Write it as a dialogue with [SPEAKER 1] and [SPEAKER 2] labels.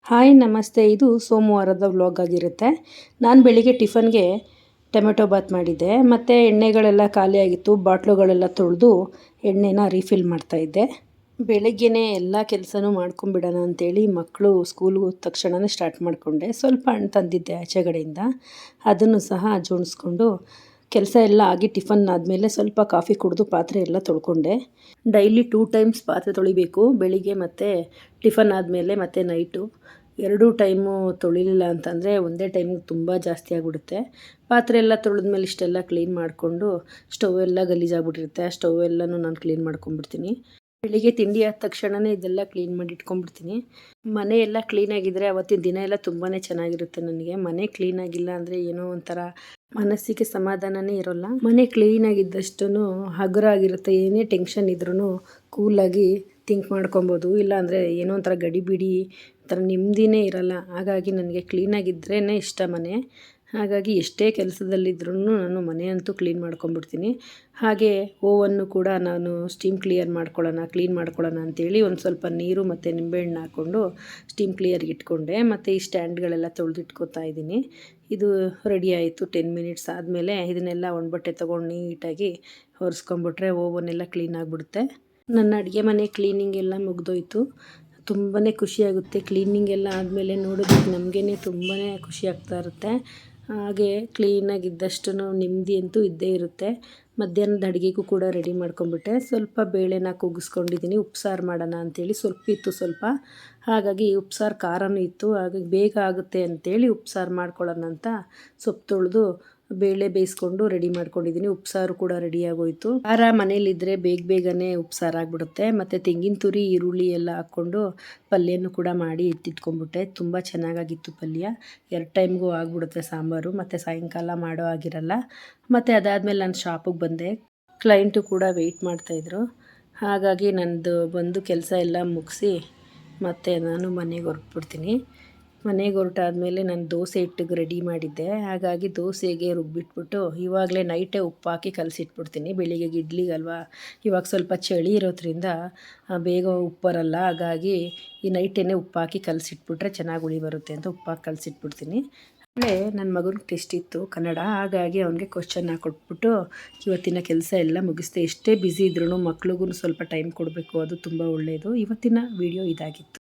[SPEAKER 1] Hi ನಮಸ್ತೆ. ಇದು ಸೋಮವಾರದ ವ್ಲಾಗ್ ಆಗಿರುತ್ತೆ. ನಾನು ಬೆಳಿಗ್ಗೆ ಟಿಫನ್ಗೆ ಟೊಮೆಟೊ ಬಾತ್ ಮಾಡಿದ್ದೆ. ಮತ್ತು ಎಣ್ಣೆಗಳೆಲ್ಲ ಖಾಲಿಯಾಗಿತ್ತು. ಬಾಟ್ಲುಗಳೆಲ್ಲ ತೊಳೆದು ಎಣ್ಣೆನ ರೀಫಿಲ್ ಮಾಡ್ತಾಯಿದ್ದೆ. ಬೆಳಗ್ಗೆನೇ ಎಲ್ಲ ಕೆಲಸನೂ ಮಾಡ್ಕೊಂಬಿಡೋಣ ಅಂಥೇಳಿ ಮಕ್ಕಳು ಸ್ಕೂಲ್ಗೆ ಹೋದ ತಕ್ಷಣವೇ ಸ್ಟಾರ್ಟ್ ಮಾಡಿಕೊಂಡೆ. ಸ್ವಲ್ಪ ಹಣ್ಣು ತಂದಿದ್ದೆ ಆಚೆಗಡೆಯಿಂದ, ಅದನ್ನು ಸಹ ಜೋಡಿಸ್ಕೊಂಡು ಕೆಲಸ ಎಲ್ಲ ಆಗಿ ಟಿಫನ್ ಆದಮೇಲೆ ಸ್ವಲ್ಪ ಕಾಫಿ ಕುಡಿದು ಪಾತ್ರೆ ಎಲ್ಲ ತೊಳ್ಕೊಂಡೆ. ಡೈಲಿ 2 ಟೈಮ್ಸ್ ಪಾತ್ರೆ ತೊಳಿಬೇಕು, ಬೆಳಿಗ್ಗೆ ಮತ್ತು ಟಿಫನ್ ಆದಮೇಲೆ ಮತ್ತು ನೈಟು. 2 ಟೈಮು ತೊಳಿಲಿಲ್ಲ ಅಂತಂದರೆ ಒಂದೇ ಟೈಮಿಗೆ ತುಂಬ ಜಾಸ್ತಿ ಆಗಿಬಿಡುತ್ತೆ. ಪಾತ್ರೆ ಎಲ್ಲ ತೊಳೆದ್ಮೇಲೆ ಇಷ್ಟೆಲ್ಲ ಕ್ಲೀನ್ ಮಾಡಿಕೊಂಡು ಸ್ಟವ್ ಎಲ್ಲ ಗಲೀಜಾಗ್ಬಿಟ್ಟಿರುತ್ತೆ. ಆ ಸ್ಟವ್ ಎಲ್ಲನೂ ನಾನು ಕ್ಲೀನ್ ಮಾಡ್ಕೊಂಬಿಡ್ತೀನಿ. ಬೆಳಿಗ್ಗೆ ತಿಂಡಿ ಆದ ತಕ್ಷಣವೇ ಇದೆಲ್ಲ ಕ್ಲೀನ್ ಮಾಡಿ ಇಟ್ಕೊಂಡ್ಬಿಡ್ತೀನಿ. ಮನೆ ಎಲ್ಲ ಕ್ಲೀನಾಗಿದ್ದರೆ ಅವತ್ತಿನ ದಿನ ಎಲ್ಲ ತುಂಬಾ ಚೆನ್ನಾಗಿರುತ್ತೆ ನನಗೆ. ಮನೆ ಕ್ಲೀನಾಗಿಲ್ಲ ಅಂದರೆ ಏನೋ ಒಂಥರ ಮನಸ್ಸಿಗೆ ಸಮಾಧಾನವೇ ಇರೋಲ್ಲ. ಮನೆ ಕ್ಲೀನಾಗಿದ್ದಷ್ಟು ಹಗುರ ಆಗಿರುತ್ತೆ. ಏನೇ ಟೆನ್ಷನ್ ಇದ್ರೂ ಕೂಲಾಗಿ ಥಿಂಕ್ ಮಾಡ್ಕೊಬೋದು. ಇಲ್ಲಾಂದರೆ ಏನೋ ಒಂಥರ ಗಡಿಬಿಡಿ, ಒಂಥರ ನೆಮ್ಮದಿನೇ ಇರೋಲ್ಲ. ಹಾಗಾಗಿ ನನಗೆ ಕ್ಲೀನಾಗಿದ್ರೇ ಇಷ್ಟ ಮನೆ. ಹಾಗಾಗಿ ಎಷ್ಟೇ ಕೆಲಸದಲ್ಲಿದ್ರೂ ನಾನು ಮನೆಯಂತೂ ಕ್ಲೀನ್ ಮಾಡ್ಕೊಂಬಿಡ್ತೀನಿ. ಹಾಗೆ ಓವನ್ನು ಕೂಡ ನಾನು ಸ್ಟೀಮ್ ಕ್ಲೀನ್ ಮಾಡ್ಕೊಳ್ಳೋಣ ಅಂಥೇಳಿ ಒಂದು ಸ್ವಲ್ಪ ನೀರು ಮತ್ತು ನಿಂಬೆಹಣ್ಣು ಹಾಕ್ಕೊಂಡು ಸ್ಟೀಮ್ ಕ್ಲಿಯರ್ಗೆ ಇಟ್ಕೊಂಡೆ. ಮತ್ತು ಈ ಸ್ಟ್ಯಾಂಡ್ಗಳೆಲ್ಲ ತೊಳೆದಿಟ್ಕೋತಾ ಇದ್ದೀನಿ. ಇದು ರೆಡಿ ಆಯಿತು. 10 ಮಿನಿಟ್ಸ್ ಆದಮೇಲೆ ಇದನ್ನೆಲ್ಲ ಬಟ್ಟೆ ತೊಗೊಂಡು ನೀಟಾಗಿ ಒರೆಸ್ಕೊಂಬಿಟ್ರೆ ಓವನ್ನೆಲ್ಲ ಕ್ಲೀನ್ ಆಗಿಬಿಡುತ್ತೆ. ನನ್ನ ಅಡುಗೆ ಮನೆ ಕ್ಲೀನಿಂಗ್ ಎಲ್ಲ ಮುಗಿದೋಯ್ತು. ತುಂಬಾ ಖುಷಿಯಾಗುತ್ತೆ ಕ್ಲೀನಿಂಗ್ ಎಲ್ಲ ಆದಮೇಲೆ ನೋಡೋದಕ್ಕೆ ನಮಗೇ ತುಂಬಾ ಖುಷಿ ಆಗ್ತಾ ಇರುತ್ತೆ. ಹಾಗೆ ಕ್ಲೀನಾಗಿದ್ದಷ್ಟು ನೆಮ್ಮದಿ ಅಂತೂ ಇದ್ದೇ ಇರುತ್ತೆ. ಮಧ್ಯಾಹ್ನದ ಅಡುಗೆಗೂ ಕೂಡ ರೆಡಿ ಮಾಡ್ಕೊಂಬಿಟ್ಟೆ. ಸ್ವಲ್ಪ ಬೇಳೆನ ಕೂಗಿಸ್ಕೊಂಡಿದ್ದೀನಿ ಉಪ್ಸಾರು ಮಾಡೋಣ ಅಂಥೇಳಿ. ಸ್ವಲ್ಪ ಹಾಗಾಗಿ ಉಪ್ಸಾರು ಖಾರನೂ ಇತ್ತು. ಹಾಗಾಗಿ ಬೇಗ ಆಗುತ್ತೆ ಅಂಥೇಳಿ ಉಪ್ಸಾರು ಮಾಡ್ಕೊಳ್ಳೋಣ ಅಂತ ಸೊಪ್ಪು ತೊಳೆದು ಬೇಳೆ ಬೇಯಿಸ್ಕೊಂಡು ರೆಡಿ ಮಾಡ್ಕೊಂಡಿದ್ದೀನಿ. ಉಪ್ಸಾರು ಕೂಡ ರೆಡಿಯಾಗೋಯಿತು. ಖಾರ ಮನೇಲಿದ್ದರೆ ಬೇಗನೆ ಉಪ್ಸಾರು ಆಗಿಬಿಡುತ್ತೆ. ಮತ್ತು ತೆಂಗಿನ ತುರಿ, ಈರುಳ್ಳಿ ಎಲ್ಲ ಹಾಕ್ಕೊಂಡು ಪಲ್ಯನೂ ಕೂಡ ಮಾಡಿ ಎತ್ತಿಟ್ಕೊಂಡ್ಬಿಟ್ಟೆ. ತುಂಬ ಚೆನ್ನಾಗಾಗಿತ್ತು ಪಲ್ಯ. 2 ಟೈಮ್ಗೂ ಆಗಿಬಿಡುತ್ತೆ ಸಾಂಬಾರು. ಮತ್ತು ಸಾಯಂಕಾಲ ಮಾಡೋ ಆಗಿರಲ್ಲ. ಮತ್ತು ಅದಾದಮೇಲೆ ನಾನು ಶಾಪಿಗೆ ಬಂದೆ. ಕ್ಲೈಂಟು ಕೂಡ ವೆಯ್ಟ್ ಮಾಡ್ತಾಯಿದ್ರು. ಹಾಗಾಗಿ ನಂದು ಬಂದು ಕೆಲಸ ಎಲ್ಲ ಮುಗಿಸಿ ಮತ್ತು ನಾನು ಮನೆಗೆ ಹೊರಟ್ಬಿಡ್ತೀನಿ. ಮನೆಗೆ ಹೊರಟಾದ್ಮೇಲೆ ನಾನು ದೋಸೆ ಹಿಟ್ಟಿಗೆ ರೆಡಿ ಮಾಡಿದ್ದೆ. ಹಾಗಾಗಿ ದೋಸೆಗೆ ರುಬ್ಬಿಟ್ಬಿಟ್ಟು ಇವಾಗಲೇ ನೈಟೇ ಉಪ್ಪು ಹಾಕಿ ಕಲಸಿಟ್ಬಿಡ್ತೀನಿ. ಬೆಳಿಗ್ಗೆಗೆ ಇಡ್ಲಿಗಲ್ವಾ. ಇವಾಗ ಸ್ವಲ್ಪ ಚಳಿ ಇರೋದ್ರಿಂದ ಬೇಗ ಉಪ್ಪು ಬರಲ್ಲ. ಹಾಗಾಗಿ ಈ ನೈಟೇ ಉಪ್ಪು ಹಾಕಿ ಕಲಸಿಟ್ಬಿಟ್ರೆ ಚೆನ್ನಾಗಿ ಹುಳಿ ಬರುತ್ತೆ ಅಂತ ಉಪ್ಪು ಹಾಕಿ ಕಲಸಿಟ್ಬಿಡ್ತೀನಿ. ಆಮೇಲೆ ನನ್ನ ಮಗನಿಗೆ ಟೆಸ್ಟ್ ಇತ್ತು ಕನ್ನಡ. ಹಾಗಾಗಿ ಅವನಿಗೆ ಕ್ವಶ್ಚನ್ ಹಾಕ್ಕೊಟ್ಬಿಟ್ಟು ಇವತ್ತಿನ ಕೆಲಸ ಎಲ್ಲ ಮುಗಿಸ್ದೆ. ಎಷ್ಟೇ ಬ್ಯುಸಿ ಇದ್ರೂ ಮಕ್ಳಿಗೂ ಸ್ವಲ್ಪ ಟೈಮ್ ಕೊಡಬೇಕು, ಅದು ತುಂಬ ಒಳ್ಳೆಯದು. ಇವತ್ತಿನ ವಿಡಿಯೋ ಇದಾಗಿತ್ತು.